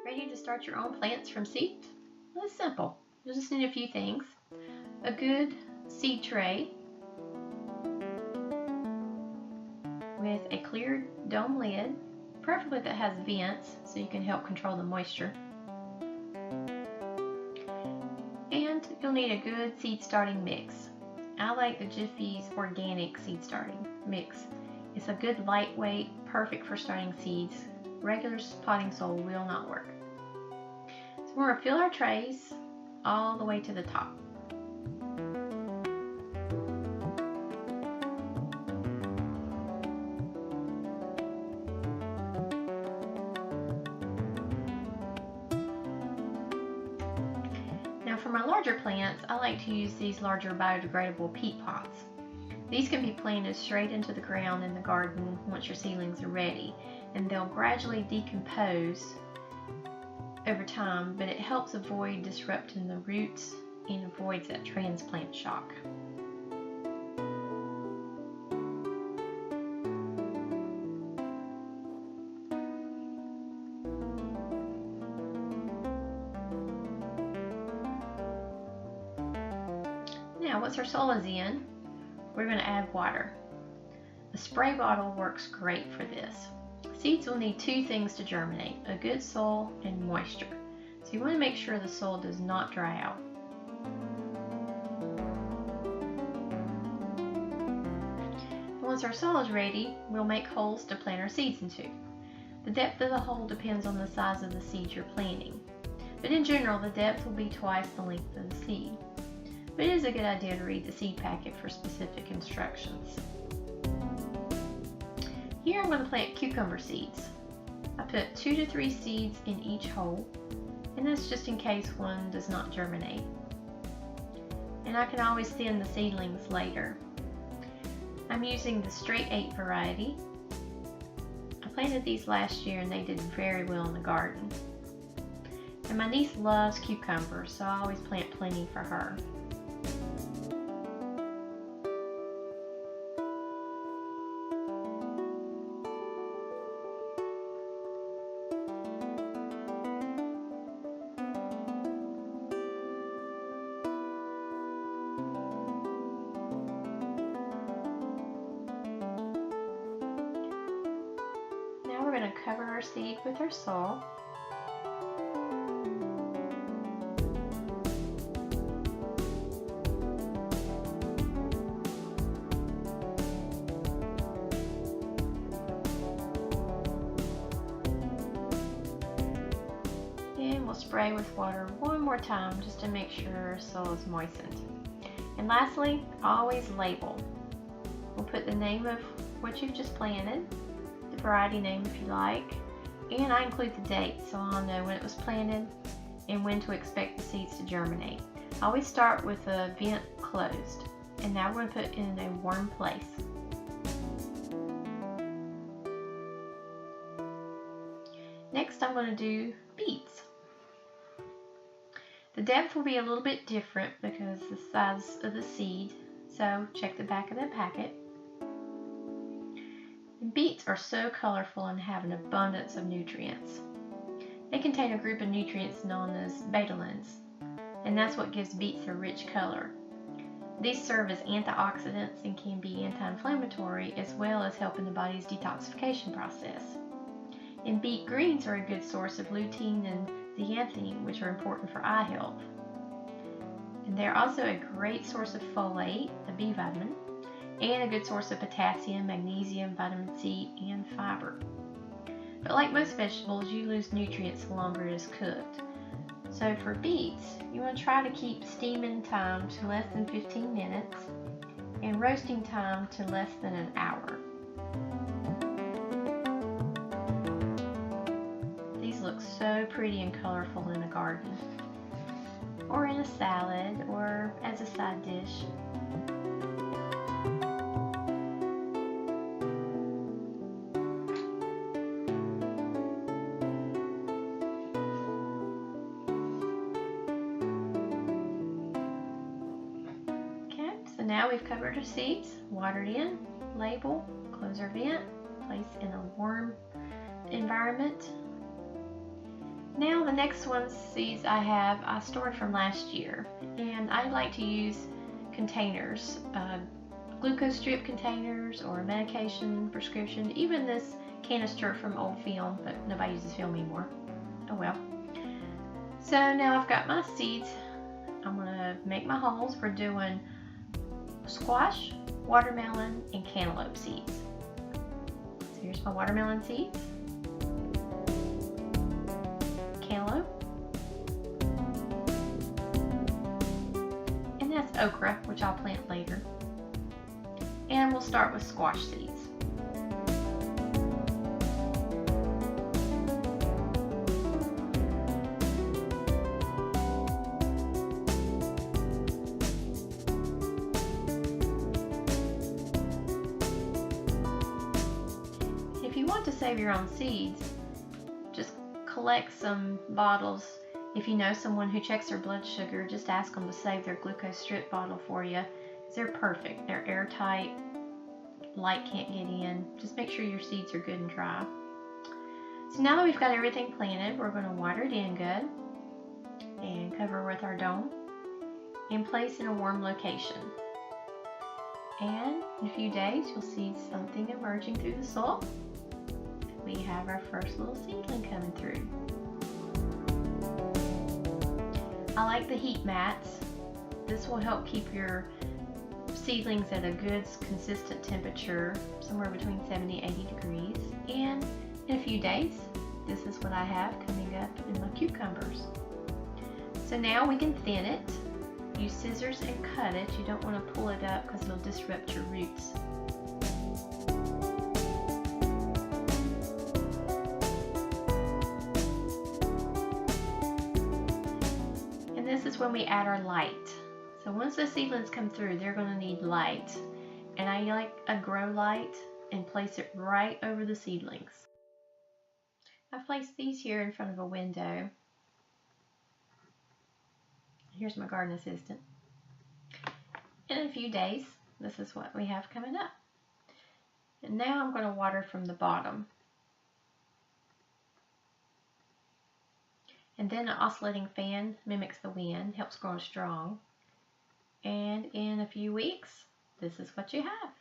Ready to start your own plants from seed? Well, it's simple. You'll just need a few things. A good seed tray with a clear dome lid, preferably that has vents so you can help control the moisture. And you'll need a good seed starting mix. I like the Jiffy's organic seed starting mix. It's a good lightweight, perfect for starting seeds. Regular potting soil will not work. So we're going to fill our trays all the way to the top. Now for my larger plants, I like to use these larger biodegradable peat pots. These can be planted straight into the ground in the garden once your seedlings are ready, and they'll gradually decompose over time, but it helps avoid disrupting the roots and avoids that transplant shock. Now once our soil is in, we're going to add water. A spray bottle works great for this. Seeds will need two things to germinate, a good soil and moisture. So you want to make sure the soil does not dry out. Once our soil is ready, we'll make holes to plant our seeds into. The depth of the hole depends on the size of the seed you're planting, but in general the depth will be twice the length of the seed. But it is a good idea to read the seed packet for specific instructions. Here I'm going to plant cucumber seeds. I put 2 to 3 seeds in each hole, and that's just in case one does not germinate. And I can always thin the seedlings later. I'm using the straight 8 variety. I planted these last year and they did very well in the garden. And my niece loves cucumbers, so I always plant plenty for her. We're going to cover our seed with our soil. And we'll spray with water one more time just to make sure our soil is moistened. And lastly, always label. We'll put the name of what you've just planted, the variety name if you like, and I include the date so I'll know when it was planted and when to expect the seeds to germinate. I always start with a vent closed, and now we're going to put it in a warm place. Next I'm going to do beets. The depth will be a little bit different because of the size of the seed, so check the back of the packet. Beets are so colorful and have an abundance of nutrients. They contain a group of nutrients known as betalains, and that's what gives beets a rich color. These serve as antioxidants and can be anti-inflammatory as well as help in the body's detoxification process. And beet greens are a good source of lutein and zeaxanthin, which are important for eye health. And they're also a great source of folate, a B vitamin, and a good source of potassium, magnesium, vitamin C, and fiber. But like most vegetables, you lose nutrients the longer it is cooked. So for beets, you want to try to keep steaming time to less than 15 minutes and roasting time to less than an hour. These look so pretty and colorful in a garden, or in a salad, or as a side dish. Now we've covered our seeds, watered in, label, close our vent, place in a warm environment, Now the next one seeds I stored from last year, and I like to use containers, glucose strip containers or medication, prescription, even this canister from old film, but nobody uses film anymore. Oh well. So now I've got my seeds. I'm going to make my holes. We're doing squash, watermelon, and cantaloupe seeds. So here's my watermelon seeds, cantaloupe, and that's okra, which I'll plant later. And we'll start with squash seeds. If you want to save your own seeds, just collect some bottles. If you know someone who checks their blood sugar, just ask them to save their glucose strip bottle for you. They're perfect. They're airtight. Light can't get in. Just make sure your seeds are good and dry. So now that we've got everything planted, we're going to water it in good and cover with our dome and place in a warm location. And in a few days, you'll see something emerging through the soil. We have our first little seedling coming through. I like the heat mats. This will help keep your seedlings at a good consistent temperature, somewhere between 70 and 80 degrees. And in a few days, this is what I have coming up in my cucumbers. So now we can thin it. Use scissors and cut it. You don't want to pull it up because it'll disrupt your roots. And this is when we add our light. So once the seedlings come through, they're going to need light. And I like a grow light and place it right over the seedlings. I've placed these here in front of a window. Here's my garden assistant. In a few days, this is what we have coming up. And now I'm going to water from the bottom. And then an oscillating fan mimics the wind, helps grow strong. And in a few weeks, this is what you have.